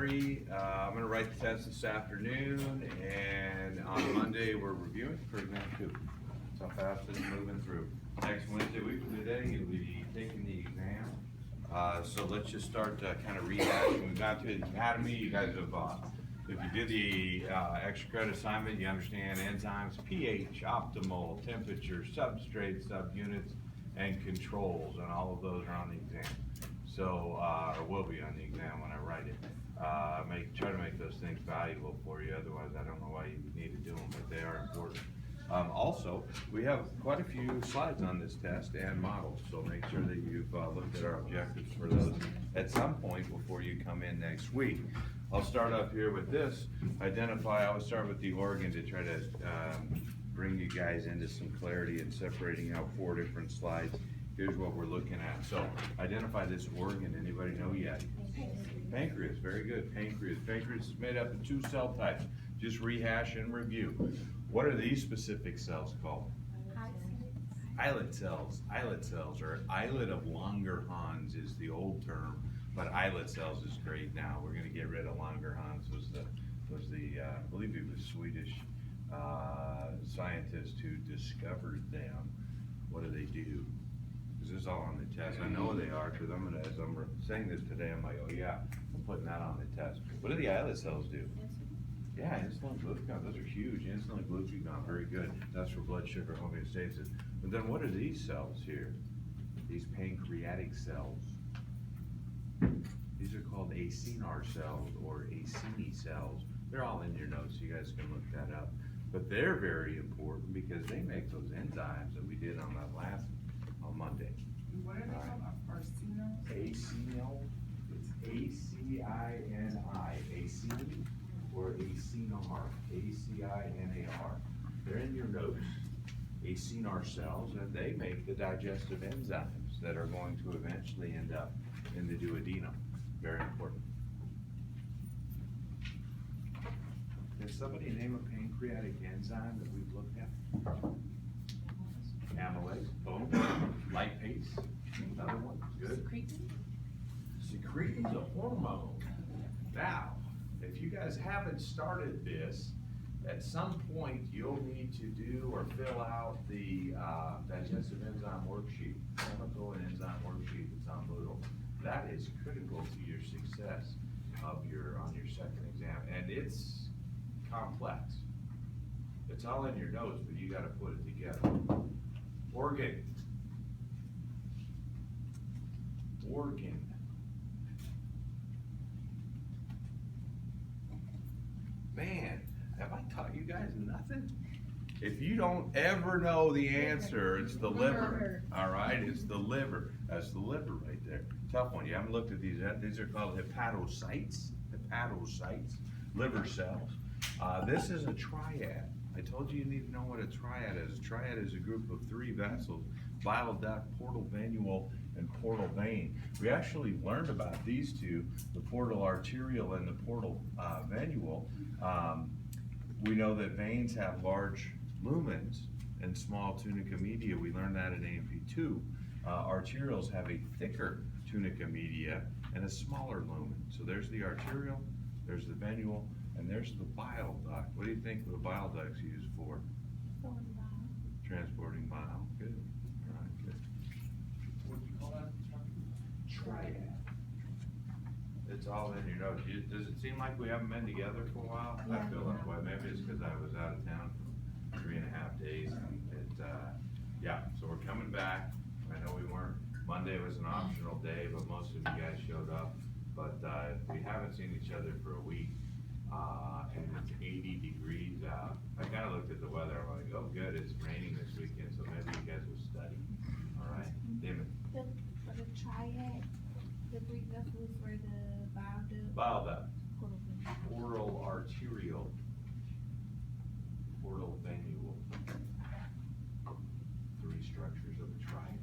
Gary. I'm gonna write the test this afternoon, and on Monday, we're reviewing for exam 2. That's how fast it's moving through. Next Wednesday, week from today, you'll be taking the exam. So let's just start kind of rehashing. We've gone through the academy. You guys have, if you did the extra credit assignment, you understand enzymes, pH, optimal, temperature, substrate, subunits, and controls, and all of those are on the exam. So, or will be on the exam when I write it. Try to make those things valuable for you, otherwise I don't know why you need to do them, but they are important. Also, we have quite a few slides on this test and models, so make sure that you've looked at our objectives for those at some point before you come in next week. I'll start up here with this. I always start with the organ to try to bring you guys into some clarity and separating out 4 different slides. Here's what we're looking at. So, identify this organ. Anybody know yet? Pancreas, very good. Pancreas. Pancreas is made up of 2 cell types. Just rehash and review. What are these specific cells called? Islet cells. Islet cells, or islet of Langerhans is the old term, but islet cells is great now. We're going to get rid of Langerhans. Was the I believe he was Swedish scientist who discovered them. What do they do? Because this is all on the test. I know they are, because as I'm saying this today, I'm like, oh yeah, I'm putting that on the test. What do the islet cells do? Yeah, insulin, glucagon, those are huge. Insulin, glucagon, very good. That's for blood sugar homeostasis. But then what are these cells here? These pancreatic cells. These are called acinar cells or acini cells. They're all in your notes, so you guys can look that up. But they're very important because they make those enzymes that we did on that last, on Monday. What are they called? Arsenals? Acinal, it's A-C-I-N-I, acini or acinar, A-C-I-N-A-R. They're in your notes. Acinar cells, and they make the digestive enzymes that are going to eventually end up in the duodenum. Very important. Can somebody name a pancreatic enzyme that we've looked at? Amylase, bone, lipase, another one, good. Secretin's a hormone. Now, if you guys haven't started this, at some point you'll need to do or fill out the digestive enzyme worksheet, chemical and enzyme worksheet that's on Moodle. That is critical to your success of on your second exam, and it's complex. It's all in your notes, but you got to put it together. Organ. Organ. Man, have I taught you guys nothing? If you don't ever know the answer, it's the liver. All right, it's the liver. That's the liver right there. Tough one. You haven't looked at these yet. These are called hepatocytes. Hepatocytes, liver cells. This is a triad. I told you need to know what a triad is. A triad is a group of 3 vessels: bile duct, portal venule, and portal vein. We actually learned about these 2, the portal arterial and the portal venule. We know that veins have large lumens and small tunica media. We learned that in A&P2. Arterials have a thicker tunica media and a smaller lumen. So there's the arterial, there's the venule, and there's the bile duct. What do you think the bile duct's used for? Transporting bile. Good. All right, good. What do you call that? Triad. It's all in your notes. Does it seem like we haven't been together for a while? I feel that way. Maybe it's because I was out of town for 3.5 days. Yeah, so we're coming back. I know we weren't. Monday was an optional day, but most of you guys showed up. But we haven't seen each other for a week, and it's 80 degrees out. I kind of looked at the weather. I'm like, oh, good, it's raining this weekend, so maybe you guys will study. All right, Damon. For the triad, the Greek vessels for the Bile duct. Portal arterial. Portal venule. 3 structures of a triad.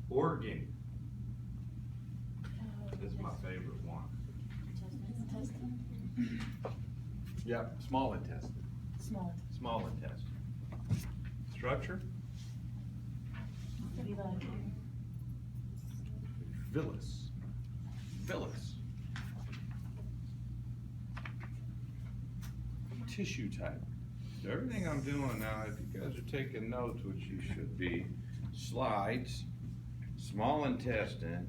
Organ. This is my favorite one. Yep, small intestine. Small intestine. Structure? villus. Villus. Tissue type. So everything I'm doing now, if you guys are taking notes, which you should be, slides, small intestine,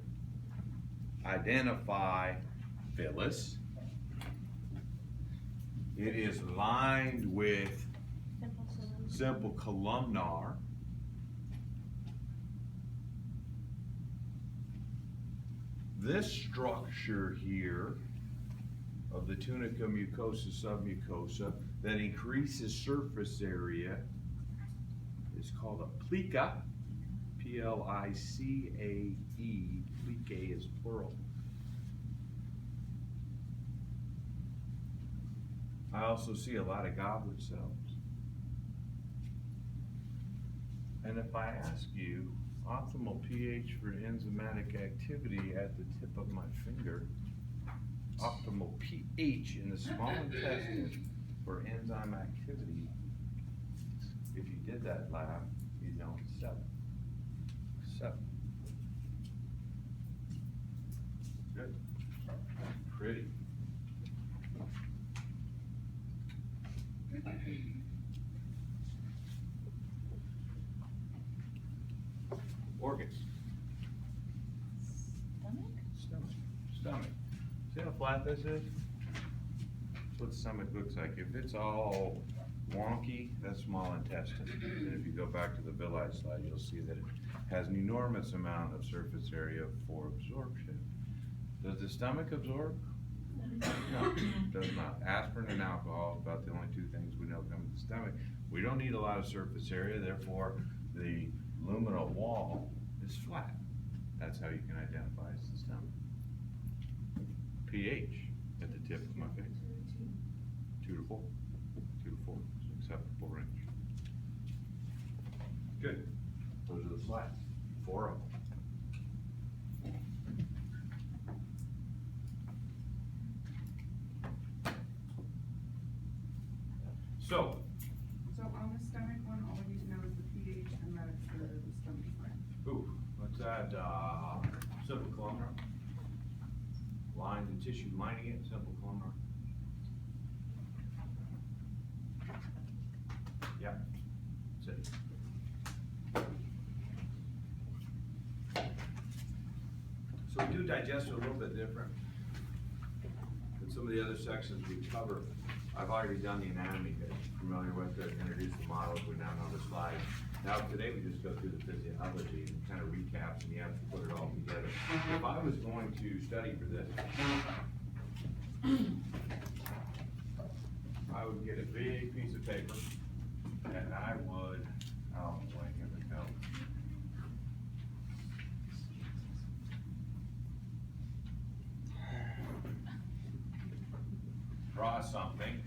identify villus. It is lined with simple columnar. This structure here of the tunica mucosa submucosa that increases surface area is called a plica, Plicae, plicae is plural. I also see a lot of goblet cells. And if I ask you, optimal pH for enzymatic activity at the tip of my finger, optimal pH in the small intestine for enzyme activity, if you did that lab, you'd know it's 7. 7. Good. Pretty. Organs. Stomach. See how flat this is? That's what the stomach looks like. If it's all wonky, that's small intestine. And if you go back to the villi slide, you'll see that it has an enormous amount of surface area for absorption. Does the stomach absorb? No, it does not. Aspirin and alcohol is about the only 2 things we know come to the stomach. We don't need a lot of surface area, therefore the luminal wall is flat. That's how you can identify as the stomach. pH at the tip of my face. 2 to 4. 2 to 4 is an acceptable range. Good. Those are the slats. 4 of them. So on the stomach one, all we need to know is the pH and that it's the stomach line. ooh, let's add simple columnar. Line the tissue lining it, simple columnar. Yep, that's it. So we do digest a little bit different than some of the other sections we cover. I've already done the anatomy, guys, familiar with it, introduced the models, we're now on the slides. Now today we just go through the physiology and kind of recaps and you have to put it all together. If I was going to study for this, I would get a big piece of paper and I would, oh boy, here we go. Draw something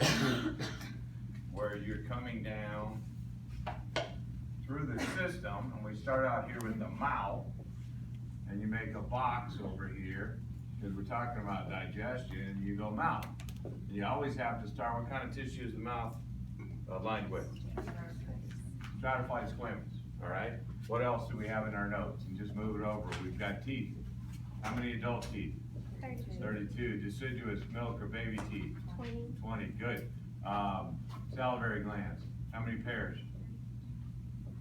where you're coming down through the system, and we start out here with the mouth, and you make a box over here, because we're talking about digestion, and you go mouth. You always have to start, what kind of tissue is the mouth lined with? Stratified squamous, all right? What else do we have in our notes? And just move it over, we've got teeth. How many adult teeth? 32. Deciduous milk or baby teeth? 20, good. Salivary glands, how many pairs?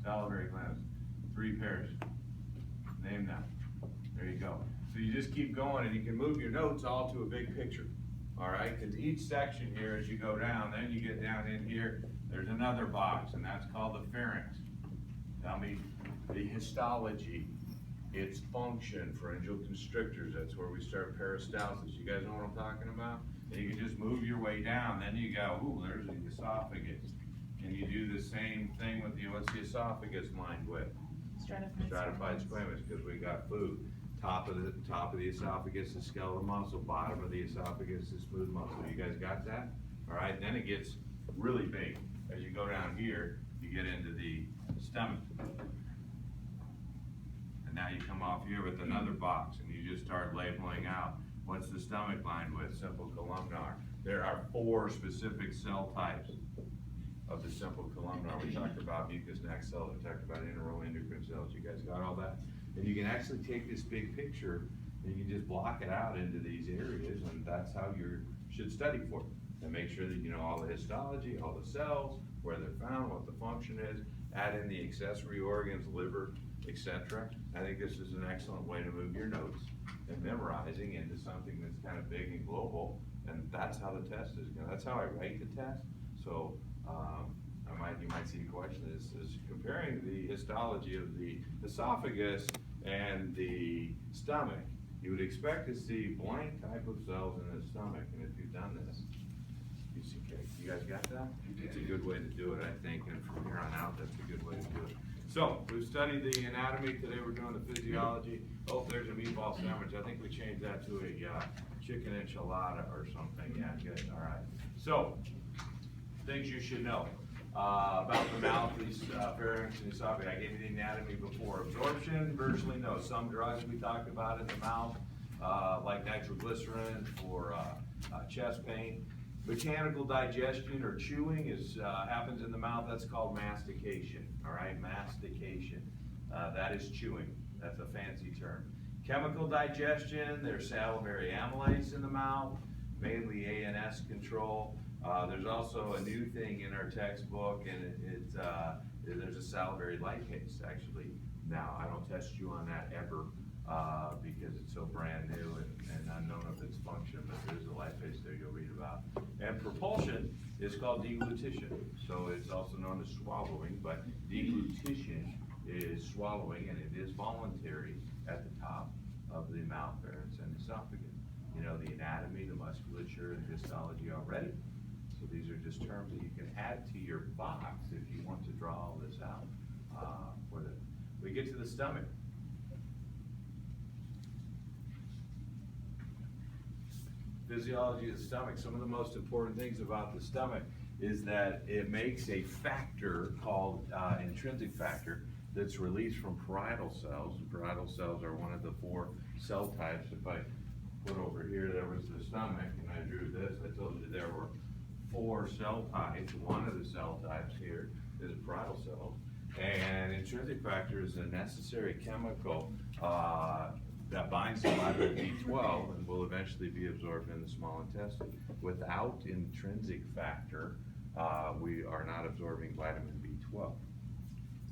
Salivary glands, 3 pairs. Name them. There you go. So you just keep going and you can move your notes all to a big picture. All right, because each section here, as you go down, then you get down in here, there's another box, and that's called the pharynx. Tell me the histology, its function, pharyngeal constrictors, that's where we start peristalsis. You guys know what I'm talking about? And you can just move your way down, then you go, ooh, there's the esophagus. And you do the same thing with the, what's the esophagus lined with? Stratified squamous, because we got food. Top of the esophagus is skeletal muscle, bottom of the esophagus is smooth muscle. You guys got that? All right, then it gets really big. As you go down here, you get into the stomach. And now you come off here with another box and you just start labeling out what's the stomach lined with, simple columnar. There are 4 specific cell types of the simple columnar. We talked about mucous neck cells, we talked about enteroendocrine cells. You guys got all that? And you can actually take this big picture You can just block it out into these areas, and that's how you should study for it. And make sure that you know all the histology, all the cells, where they're found, what the function is, add in the accessory organs, liver, etc. I think this is an excellent way to move your notes and memorizing into something that's kind of big and global, and that's how the test is, that's how I write the test. So, you might see a question is comparing the histology of the esophagus and the stomach. You would expect to see blank type of cells in the stomach, and if you've done this, you see cake. You guys got that? It's a good way to do it, I think, and from here on out, that's a good way to do it. So, we've studied the anatomy, today we're doing the physiology. Oh, there's a meatball sandwich, I think we changed that to a chicken enchilada or something, yeah, good, all right. So, things you should know about the mouth, these pharynx and esophagus. I gave you the anatomy before. Absorption, virtually no. Some drugs we talked about in the mouth, like nitroglycerin for chest pain. Mechanical digestion or chewing happens in the mouth. That's called mastication. All right, mastication. That is chewing. That's a fancy term. Chemical digestion. There's salivary amylase in the mouth, mainly ANS control. There's also a new thing in our textbook, and there's a salivary lipase, actually. Now, I don't test you on that ever, because it's so brand new and unknown of its function, but there's a lipase there you'll read about. And propulsion is called deglutition, so it's also known as swallowing, but deglutition is swallowing, and it is voluntary at the top of the mouth, pharynx, and esophagus. You know the anatomy, the musculature, and histology already. So these are just terms that you can add to your box if you want to draw all this out. We get to the stomach. Physiology of the stomach. Some of the most important things about the stomach is that it makes a factor called intrinsic factor that's released from parietal cells. Parietal cells are one of the 4 cell types. If I put over here, there was the stomach, and I drew this, I told you there were 4 cell types. One of the cell types here is a parietal cell, and intrinsic factor is a necessary chemical that binds to vitamin B12 and will eventually be absorbed in the small intestine. Without intrinsic factor, we are not absorbing vitamin B12.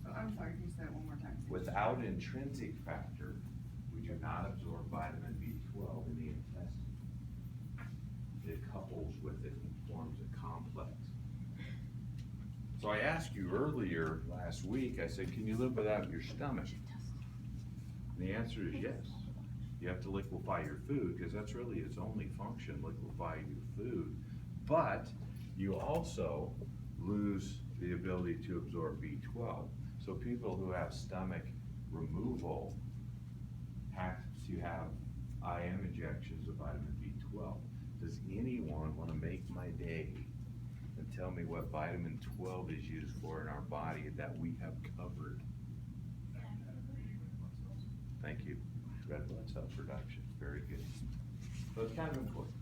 So, I'm sorry, can you say that one more time? Without intrinsic factor, we do not absorb vitamin B12 in the intestine. It couples with it and forms a complex. So I asked you earlier last week, I said, can you live without your stomach? And the answer is yes. You have to liquefy your food, because that's really its only function, liquefy your food. But you also lose the ability to absorb B12. So people who have stomach removal have to have IM injections of vitamin B12. Does anyone want to make my day and tell me what vitamin 12 is used for in our body that we have covered? Thank you. Red blood cell production. Very good. So it's kind of important.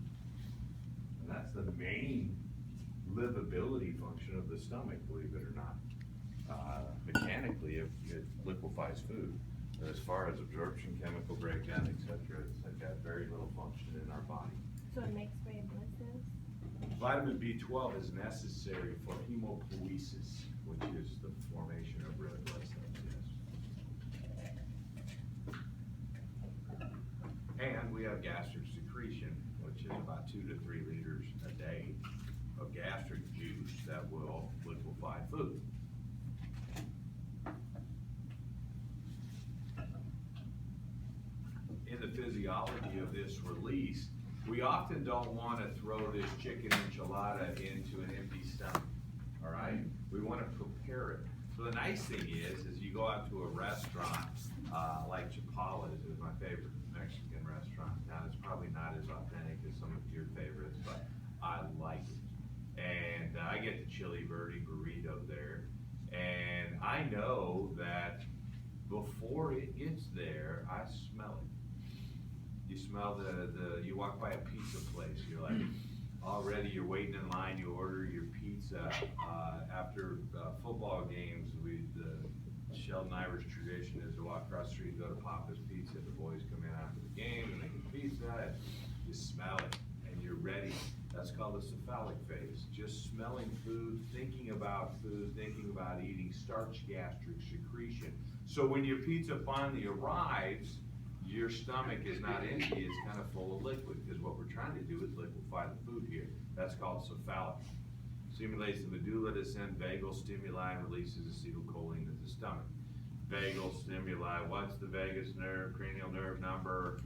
And that's the main livability function of the stomach, believe it or not. Mechanically, it liquefies food. But as far as absorption, chemical breakdown, etc., it's got very little function in our body. So it makes red blood cells? Vitamin B12 is necessary for hemopoiesis, which is the formation of red blood cells, yes. And we have gastric secretion, which is about 2 to 3 liters a day of gastric juice that will liquefy food. In the physiology of this release, we often don't want to throw this chicken enchilada into an empty stomach, all right? We want to prepare it. So the nice thing is you go out to a restaurant, like Chapala's is my favorite Mexican restaurant. Now, it's probably not as authentic as some of your favorites, but I like it. And I get the chili verde burrito there. And I know that before it gets there, I smell it. You smell you walk by a pizza place, you're like, already you're waiting in line, you order your pizza. After football games, the Sheldon Irish tradition is to walk across the street and go to Papa's Pizza. The boys come in after the game and they said, you smell it and you're ready. That's called the cephalic phase. Just smelling food, thinking about eating, starts gastric secretion. So when your pizza finally arrives, your stomach is not empty, it's kind of full of liquid, because what we're trying to do is liquefy the food here. That's called cephalic. Stimulates the medulla to send vagal stimuli and releases acetylcholine to the stomach. Vagal stimuli, what's the vagus nerve, cranial nerve number?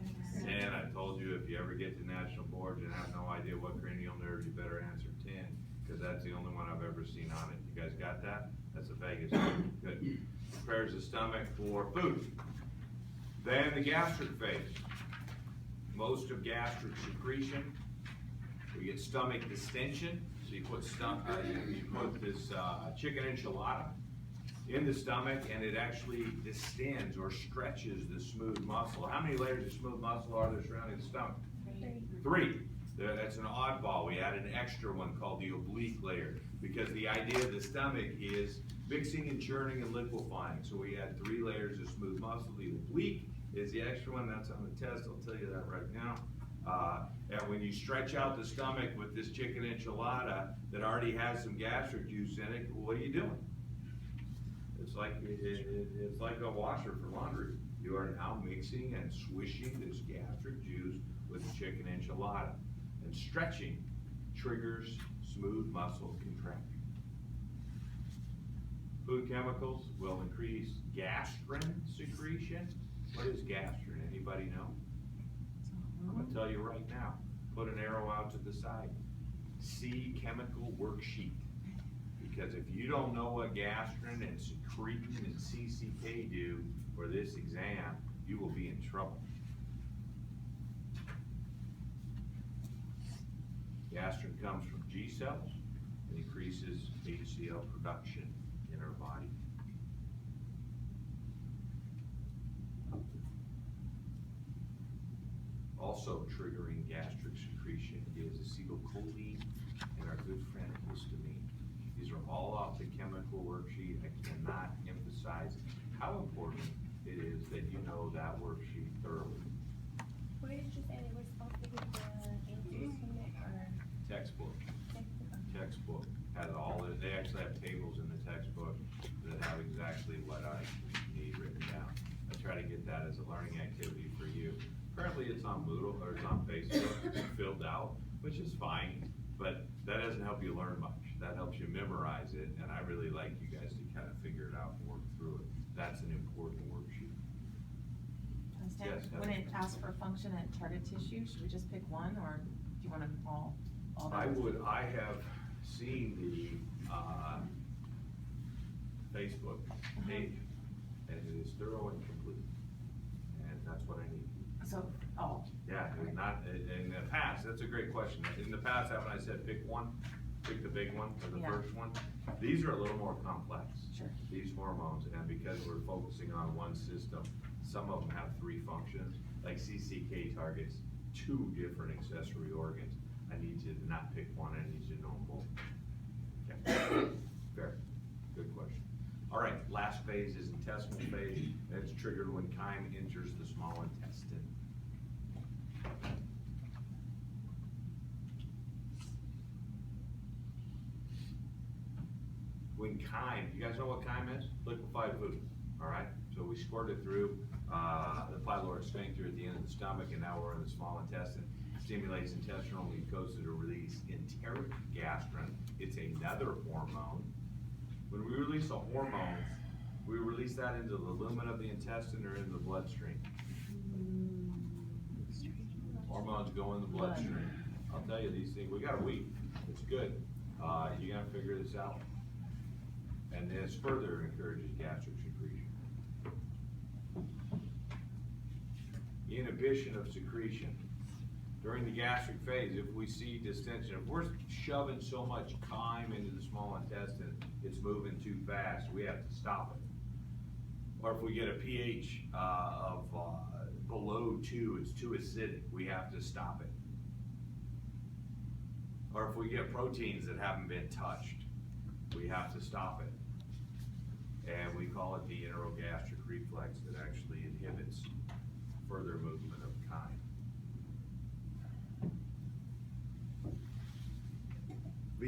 10. I told you if you ever get to national boards and have no idea what cranial nerve, you better answer 10, because that's the only one I've ever seen on it. You guys got that? That's the vagus nerve. Good. Prepares the stomach for food. Then the gastric phase. Most of gastric secretion, we get stomach distension. So you put this chicken enchilada in the stomach, and it actually distends or stretches the smooth muscle. How many layers of smooth muscle are there surrounding the stomach? 3. That's an oddball. We added an extra one called the oblique layer, because the idea of the stomach is mixing and churning and liquefying. So we add 3 layers of smooth muscle. The oblique is the extra one that's on the test. I'll tell you that right now. And when you stretch out the stomach with this chicken enchilada that already has some gastric juice in it, what are you doing? It's like a washer for laundry. You are now mixing and swishing this gastric juice with the chicken enchilada. And stretching triggers smooth muscle contraction. Food chemicals will increase gastrin secretion. What is gastrin? Anybody know? I'm going to tell you right now. Put an arrow out to the side. See chemical worksheet. Because if you don't know what gastrin and secretin and CCK do for this exam, you will be in trouble. Gastrin comes from G cells. It increases HCl production in our body. Also triggering gastric secretion is acetylcholine and our good friend histamine. These are all off the chemical worksheet. I cannot emphasize how important it is that you know that worksheet thoroughly. Where did you say they were supposed to get the answers from it, or? Textbook. Textbook. Textbook has all of it. They actually have tables in the textbook that have exactly what I need written down. I try to get that as a learning activity for you. Currently it's on Moodle, or it's on Facebook, filled out, which is fine, but that doesn't help you learn much. That helps you memorize it, and I really like you guys to kind of figure it out and work through it. That's an important worksheet. Yes, When it asks for function and target tissue, should we just pick one, or do you want to all I have seen the Facebook page, and it is thorough and complete, and that's what I need. So, Yeah, it's not, in the past, that's a great question. In the past, haven't I said pick one, pick the big one, or the Yeah. first one? These are a little more complex. Sure. These hormones, and because we're focusing on one system, some of them have 3 functions. Like CCK targets 2 different accessory organs. I need you to not pick one, I need you to know them both. Okay. Fair, good question. All right, last phase is intestinal phase, and it's triggered when chyme enters the small intestine. When chyme, you guys know what chyme is? Liquefied food, all right? So we squirt it through the pyloric sphincter at the end of the stomach, and now we're in the small intestine. Stimulates intestinal mucosa to release enteric gastrin. It's another hormone. When we release a hormone, we release that into the lumen of the intestine or into the bloodstream. Hormones go in the bloodstream. I'll tell you these things, we got a week, it's good. You gotta figure this out. And this further encourages gastric secretion. Inhibition of secretion. During the gastric phase, if we see distension, if we're shoving so much chyme into the small intestine, it's moving too fast, we have to stop it. Or if we get a pH of below 2, it's too acidic, we have to stop it. Or if we get proteins that haven't been touched, we have to stop it. And we call it the enterogastric reflex that actually inhibits further movement of chyme.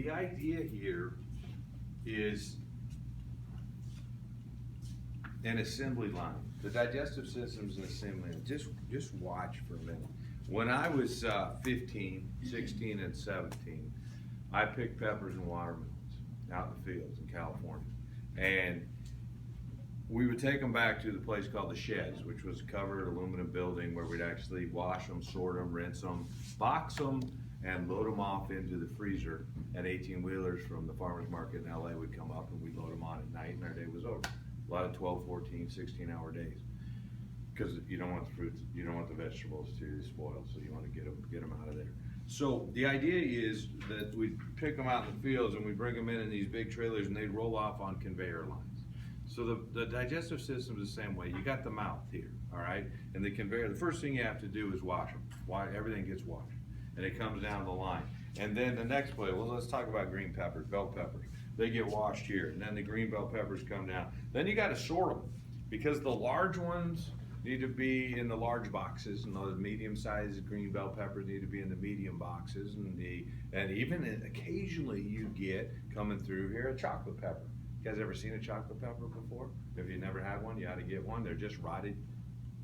the idea here is an assembly line. The digestive system's an assembly line. Just watch for a minute. When I was 15, 16, and 17, I picked peppers and watermelons out in the fields in California. And we would take them back to the place called the Sheds, which was a covered aluminum building where we'd actually wash them, sort them, rinse them, box them, and load them off into the freezer. And 18-wheelers from the farmer's market in LA would come up and we'd load them on at night and our day was over. A lot of 12, 14, 16-hour days. Because you don't want the fruits, you don't want the vegetables to spoil, so you want to get them out of there. So the idea is that we pick them out in the fields and we bring them in these big trailers and they roll off on conveyor lines. So the digestive system is the same way. You got the mouth here, all right? And the conveyor, the first thing you have to do is wash them. Everything gets washed. And it comes down the line. And then the next plate, well, let's talk about green peppers, bell peppers. They get washed here, and then the green bell peppers come down. Then you gotta sort them, because the large ones need to be in the large boxes, and the medium-sized green bell peppers need to be in the medium boxes, and even occasionally you get, coming through here, a chocolate pepper. You guys ever seen a chocolate pepper before? If you never had one, you ought to get one. They're just rotted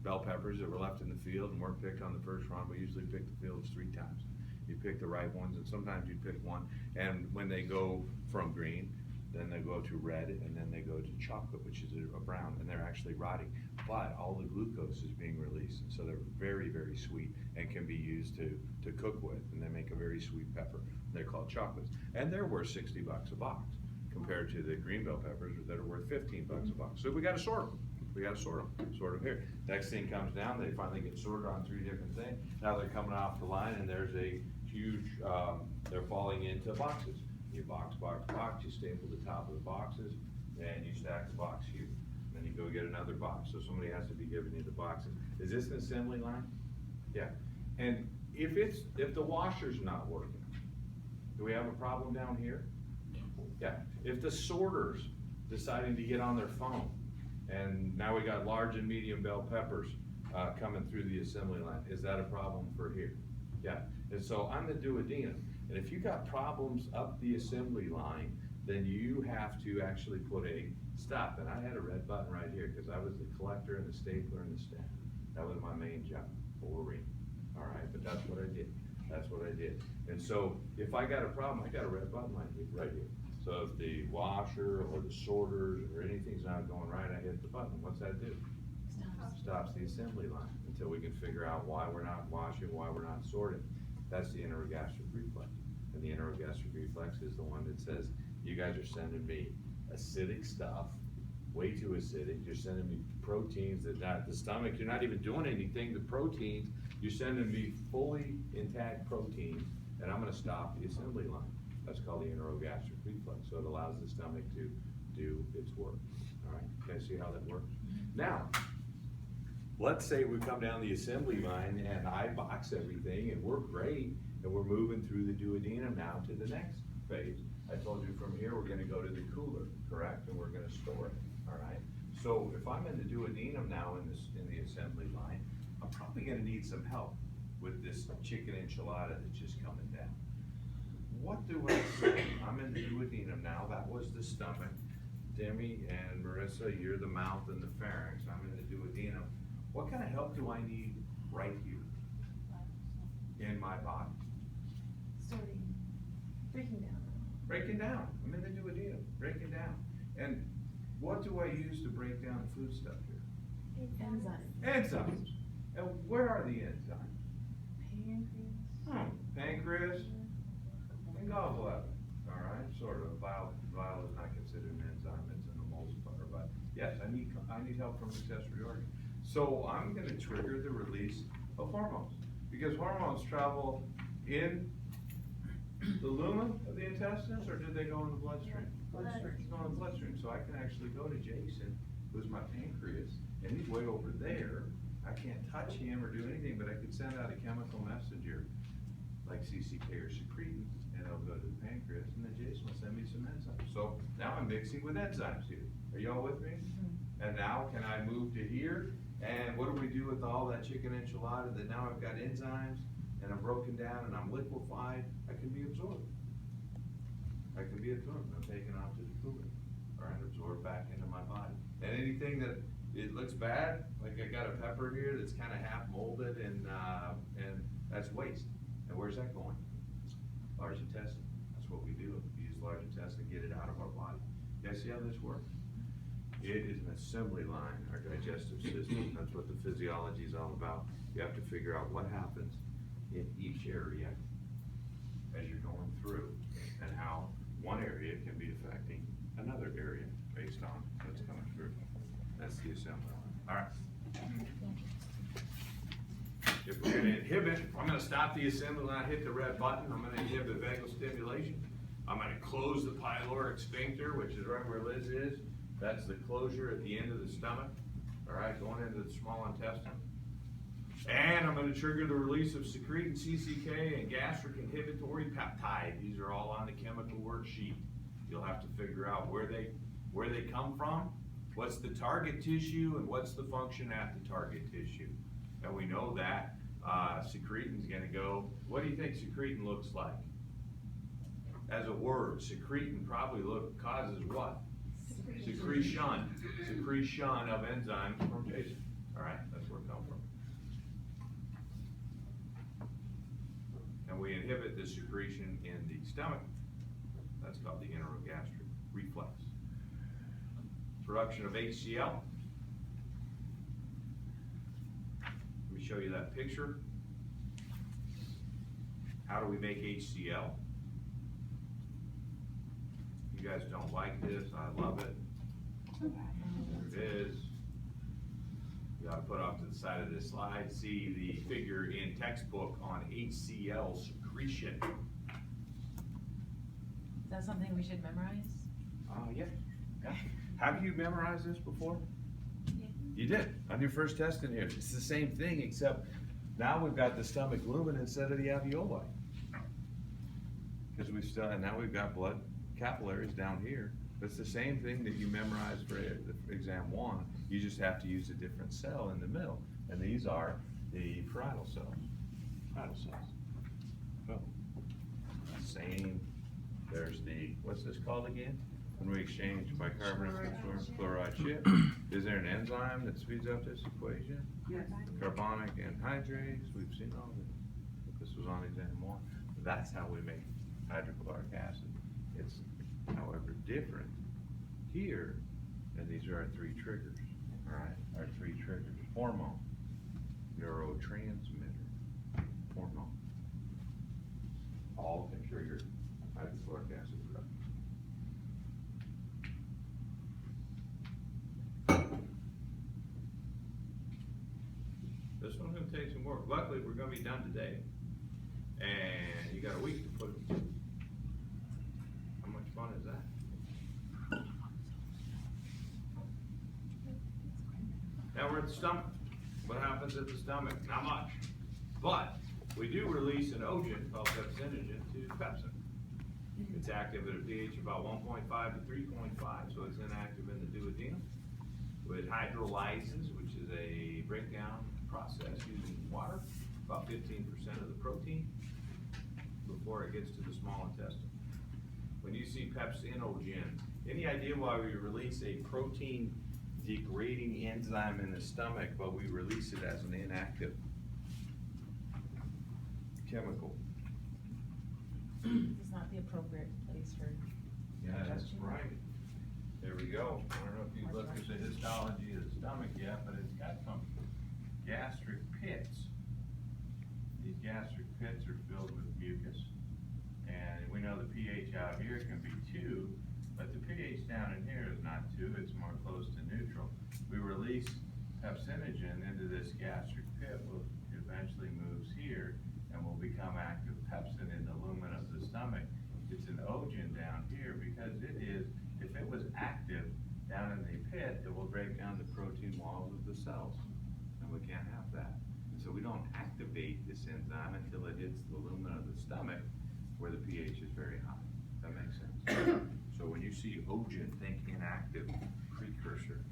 bell peppers that were left in the field and weren't picked on the first run. We usually pick the fields 3 times. You pick the right ones, and sometimes you pick one, and when they go from green, then they go to red, and then they go to chocolate, which is a brown, and they're actually rotting. But all the glucose is being released, and so they're very, very sweet and can be used to cook with, and they make a very sweet pepper. They're called chocolates, and they're worth $60 a box compared to the green bell peppers that are worth $15 a box. So we gotta sort them. We gotta sort them here. Next thing comes down, they finally get sorted on 3 different things. Now they're coming off the line, and there's a huge, they're falling into boxes. You box, you staple the top of the boxes, and you stack the box here. Then you go get another box, so somebody has to be giving you the boxes. Is this an assembly line? Yeah. And if the washer's not working, do we have a problem down here? Yeah. If the sorter's deciding to get on their phone, and now we got large and medium bell peppers coming through the assembly line, is that a problem for here? Yeah. And so I'm the duodenum. And if you got problems up the assembly line, then you have to actually put a stop. And I had a red button right here because I was the collector and the stapler and the stamp. That was my main job, boring. All right, but that's what I did. That's what I did. And so if I got a problem, I got a red button right here. So if the washer or the sorters or anything's not going right, I hit the button. What's that do? Stops the assembly line until we can figure out why we're not washing, why we're not sorting. That's the enterogastric reflex. And the enterogastric reflex is the one that says, you guys are sending me acidic stuff, way too acidic. You're sending me proteins that the stomach, you're not even doing anything. The proteins, you're sending me fully intact proteins, and I'm gonna stop the assembly line. That's called the enterogastric reflex. So it allows the stomach to do its work. All right, you guys see how that works? Now, let's say we come down the assembly line and I box everything and we're great and we're moving through the duodenum now to the next phase. I told you from here we're gonna go to the cooler, correct? And we're gonna store it, all right? So if I'm in the duodenum now in the assembly line, I'm probably gonna need some help with this chicken enchilada that's just coming down. What do I say? I'm in the duodenum now, that was the stomach. Demi and Marissa, you're the mouth and the pharynx. I'm in the duodenum. What kind of help do I need right here in my body? Sorting, breaking down. Breaking down. I'm in the duodenum, breaking down. And what do I use to break down food stuff here? Enzymes. Enzymes. And where are the enzymes? Pancreas. Pancreas and gallbladder. All right, sort of. Bile is not considered an enzyme, it's an emulsifier, but yes, I need help from accessory organ. So I'm going to trigger the release of hormones, because hormones travel in the lumen of the intestines, or did they go in the bloodstream? Bloodstream. It's going in the bloodstream, so I can actually go to Jason, who's my pancreas, and he's way over there. I can't touch him or do anything, but I could send out a chemical messenger, like CCK or secretin, and it'll go to the pancreas, and then Jason will send me some enzymes. So now I'm mixing with enzymes here. Are y'all with me? And now can I move to here? And what do we do with all that chicken enchilada that now I've got enzymes and I'm broken down and I'm liquefied? I can be absorbed. That could be absorbed, I'm taking off to the cooler, or absorbed back into my body. And anything that, it looks bad, like I got a pepper here that's kinda half molded and that's waste. And where's that going? Large intestine, that's what we do, we use large intestine to get it out of our body. You guys see how this works? It is an assembly line, our digestive system, that's what the physiology is all about. You have to figure out what happens in each area as you're going through, and how one area can be affecting another area based on what's coming through. That's the assembly line. All right. If we're gonna inhibit, I'm gonna stop the assembly line, hit the red button, I'm gonna inhibit vagal stimulation. I'm gonna close the pyloric sphincter, which is right where Liz is. That's the closure at the end of the stomach, all right, going into the small intestine. And I'm gonna trigger the release of secretin, CCK, and gastric inhibitory peptide. These are all on the chemical worksheet. You'll have to figure out where they come from, what's the target tissue, and what's the function at the target tissue. And we know that secretin's gonna go, what do you think secretin looks like? As a word, secretin probably causes what? Secretion of enzymes from Jason. All right, that's where it comes from. And we inhibit the secretion in the stomach. That's called the enterogastric reflex. Production of HCl. Let me show you that picture. How do we make HCl? You guys don't like this, I love it. There it is. You gotta put off to the side of this slide, see the figure in textbook on HCl secretion. Is that something we should memorize? Yeah. Have you memorized this before? Yeah. You did, on your first test in here. It's the same thing, except now we've got the stomach lumen instead of the alveoli. Because and now we've got blood capillaries down here. It's the same thing that you memorized for exam 1. You just have to use a different cell in the middle. And these are the parietal cells. Parietal cells. Boom. Same. There's the, what's this called again? When we exchange bicarbonate with chloride chip. Is there an enzyme that speeds up this equation? Yes. Carbonic anhydrase, we've seen all of it. This was on exam 1. That's how we make hydrochloric acid. It's, however, different here, and these are our 3 triggers. All right, our 3 triggers. Hormone, neurotransmitter, hormone. All can trigger hydrochloric acid production. This one's gonna take some work. Luckily, we're gonna be done today. And you got a week to put it together. How much fun is that? Now we're at the stomach. What happens at the stomach? Not much. But we do release an agent called pepsinogen to pepsin. It's active at a pH of about 1.5 to 3.5, so it's inactive in the duodenum. With hydrolysis, which is a breakdown process using water, about 15% of the protein before it gets to the small intestine. When you see pepsinogen, any idea why we release a protein degrading enzyme in the stomach, but we release it as an inactive chemical? It's not the appropriate place for. Yeah, that's right. There we go. I don't know if you've looked at the histology of the stomach yet, but it's got some gastric pits. These gastric pits are filled with mucus. And we know the pH out here can be 2, but the pH down in here is not 2, it's more close to neutral. We release pepsinogen into this gastric pit, will eventually moves here and will become active pepsin in the lumen of the stomach. It's an ogen down here because it is, if it was active down in the pit, it will break down the protein walls of the cells. And we can't have that. And so we don't activate this enzyme until it hits the lumen of the stomach where the pH is very high. That makes sense. So when you see ogen, think inactive precursor.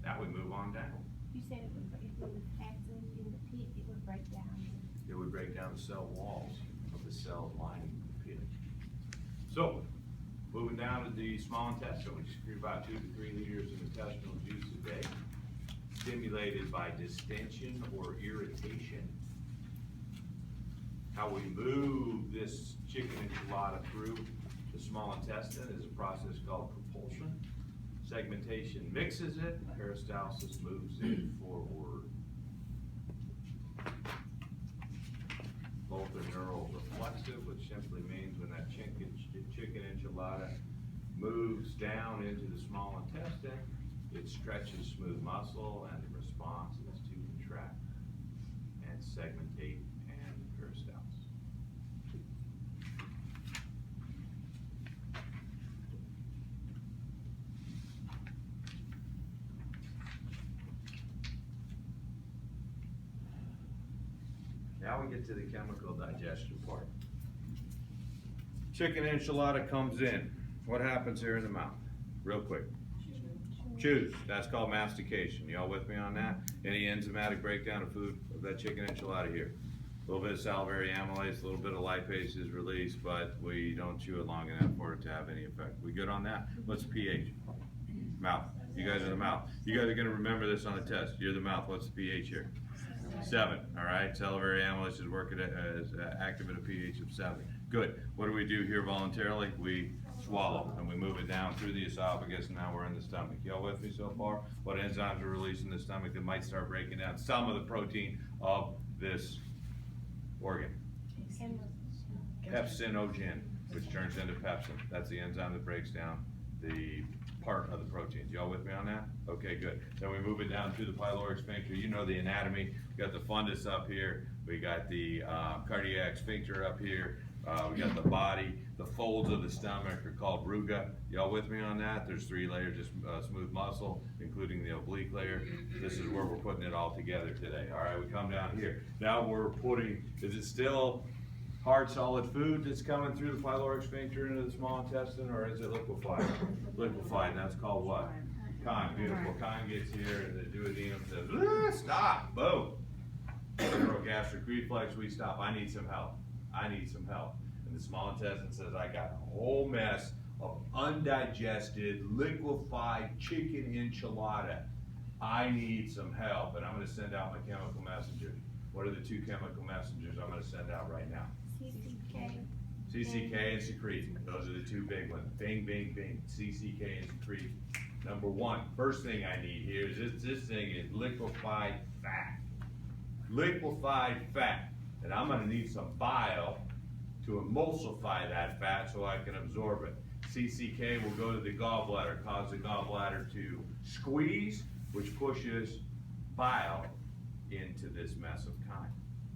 Now we move on down. You said if it was active in the pit, it would break down. It would break down the cell walls of the cell lining the pit. So, moving down to the small intestine, we secrete about 2 to 3 liters of intestinal juice a day, stimulated by distension or irritation. How we move this chicken enchilada through the small intestine is a process called propulsion. Segmentation mixes it, peristalsis moves it forward. Both are neural reflexive, which simply means when that chicken enchilada moves down into the small intestine, it stretches smooth muscle, and the response is to contract and segmentate and peristalsis. Now we get to the chemical digestion part. Chicken enchilada comes in. What happens here in the mouth? Real quick. Chews. That's called mastication. Y'all with me on that? Any enzymatic breakdown of food of that chicken enchilada here. A little bit of salivary amylase, a little bit of lipase is released, but we don't chew it long enough for it to have any effect. We good on that? What's the pH? Mouth. You guys are the mouth. You guys are gonna remember this on the test. You're the mouth. What's the pH here? 7. All right. Salivary amylase is working as active at a pH of 7. Good. What do we do here voluntarily? We swallow and we move it down through the esophagus, and now we're in the stomach. Y'all with me so far? What enzymes are released in the stomach that might start breaking down some of the protein of this organ? Pepsinogen, which turns into pepsin. That's the enzyme that breaks down the part of the proteins. Y'all with me on that? Okay, good. Then we move it down through the pyloric sphincter. You know the anatomy. We got the fundus up here. We got the cardiac sphincter up here. We got the body. The folds of the stomach are called ruga. Y'all with me on that? There's 3 layers of smooth muscle, including the oblique layer. This is where we're putting it all together today. All right, we come down here. Now we're putting, is it still hard solid food that's coming through the pyloric sphincter into the small intestine, or is it liquefied? Liquefied, and that's called what? Chyme. Beautiful. Chyme gets here, and the duodenum says, stop, boom. Gastric reflex, we stop. I need some help. I need some help. And the small intestine says, I got a whole mess of undigested, liquefied chicken enchilada. I need some help, and I'm gonna send out my chemical messengers. What are the 2 chemical messengers I'm gonna send out right now? CCK and secrete. Those are the 2 big ones. Bing, bing, bing. CCK and secrete. Number 1, first thing I need here is this thing is liquefied fat. Liquefied fat. And I'm gonna need some bile to emulsify that fat so I can absorb it. CCK will go to the gallbladder, cause the gallbladder to squeeze, which pushes bile into this mess of chyme.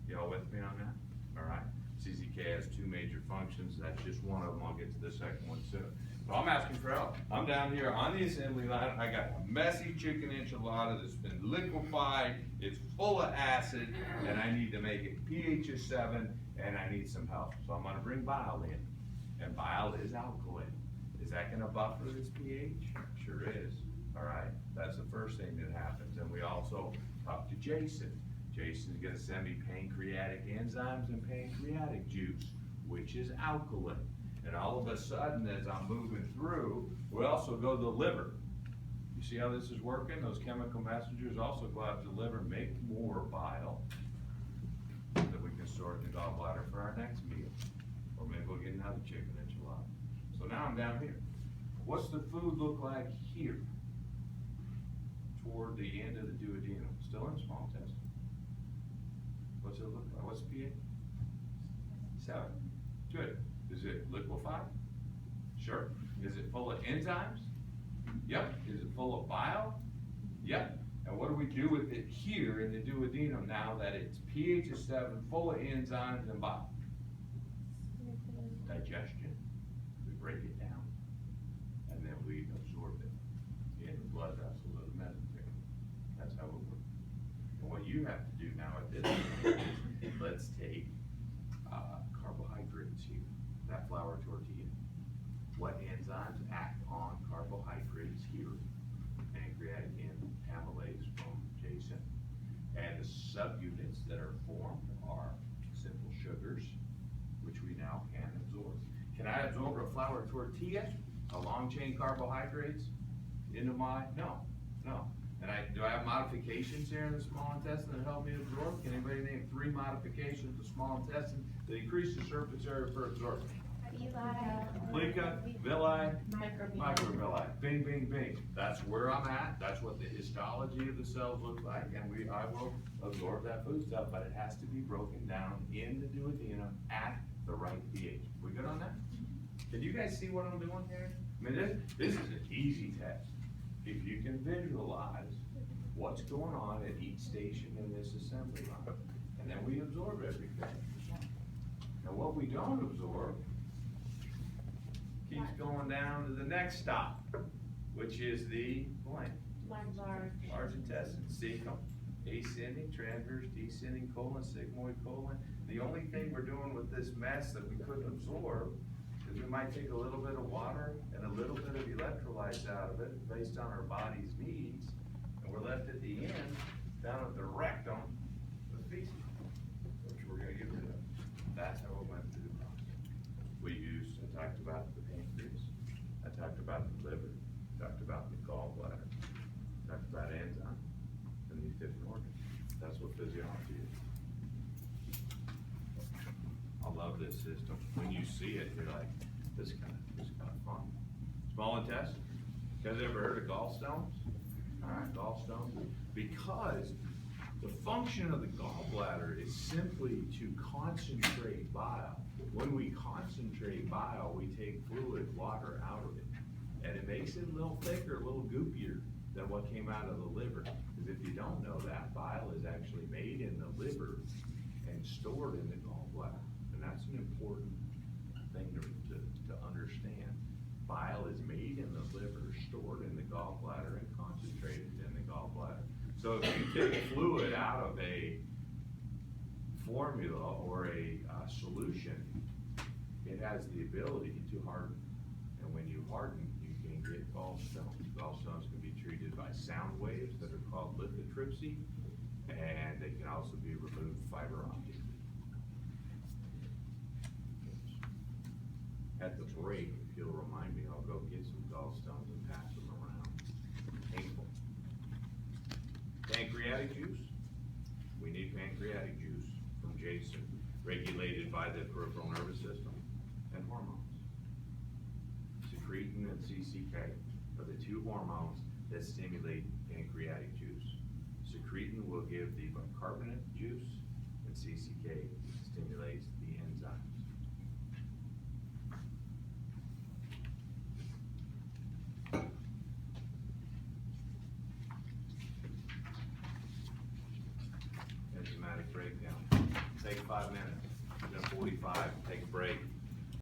Y'all with me on that? All right. CCK has 2 major functions. That's just one of them. I'll get to the second one soon. So I'm asking for help. I'm down here on the assembly line. I got a messy chicken enchilada that's been liquefied. It's full of acid, and I need to make it pH of 7, and I need some help. So I'm gonna bring bile in, and bile is alkaline. Is that gonna buffer this pH? Sure is. All right. That's the first thing that happens. And we also talk to Jason. Jason's gonna send me pancreatic enzymes and pancreatic juice, which is alkaline. And all of a sudden, as I'm moving through, we also go to the liver. You see how this is working? Those chemical messengers also go out to the liver, make more bile that we can store in the gallbladder for our next meal. Or maybe we'll get another chicken enchilada. So now I'm down here. What's the food look like here? Toward the end of the duodenum, still in the small intestine. What's it look like? What's the pH? 7. Good. Is it liquefied? Sure. Is it full of enzymes? Yep. Is it full of bile? Yep. And what do we do with it here in the duodenum now that it's pH of 7, full of enzymes and bile? Digestion. We break it down, and then we absorb it in the blood vessels of the mesentery. That's how it works. And what you have to do now at this point is let's take carbohydrates here. That flour tortilla. What enzymes act on carbohydrates here? Pancreatic amylase from Jason. And the subunits that are formed are simple sugars, which we now can absorb. Can I absorb a flour tortilla, a long chain carbohydrates into my, no. And do I have modifications here in the small intestine that help me absorb? Can anybody name 3 modifications of the small intestine that increase the surface area for absorption? Plica, villi, microvilli, bing, bing, bing. That's where I'm at, that's what the histology of the cells look like, and I will absorb that food stuff, but it has to be broken down in the duodenum at the right pH. We good on that? Can you guys see what I'm doing here? I mean, this is an easy test. If you can visualize what's going on at each station in this assembly line, and then we absorb everything. Now, what we don't absorb keeps going down to the next stop, which is the blank. Large intestine, cecum, ascending, transverse, descending colon, sigmoid colon. The only thing we're doing with this mess that we couldn't absorb is we might take a little bit of water and a little bit of electrolytes out of it based on our body's needs, and we're left at the end, down at the rectum, with feces, which we're gonna get rid of. That's how it went through the process. I talked about the pancreas, I talked about the liver, talked about the gallbladder, talked about enzymes and these different organs. That's what physiology is. I love this system. When you see it, you're like, this is kind of fun. Small intestine. You guys ever heard of gallstones? All right, gallstones. Because the function of the gallbladder is simply to concentrate bile. When we concentrate bile, we take fluid, water out of it. And it makes it a little thicker, a little goopier than what came out of the liver. Because if you don't know that, bile is actually made in the liver and stored in the gallbladder. And that's an important thing to understand. Bile is made in the liver, stored in the gallbladder, and concentrated in the gallbladder. So if you take fluid out of a formula or a solution, it has the ability to harden. And when you harden, you can get gallstones. Gallstones can be treated by sound waves that are called lithotripsy, and they can also be removed fiber optically. At the break, if you'll remind me, I'll go get some gallstones and pass them around. Painful. Pancreatic juice. We need pancreatic juice from Jason, regulated by the peripheral nervous system and hormones. Secretin and CCK are the 2 hormones that stimulate pancreatic juice. Secretin will give the bicarbonate juice, and CCK stimulates the enzymes. Enzymatic breakdown. Take 5 minutes. Then 45, take a break.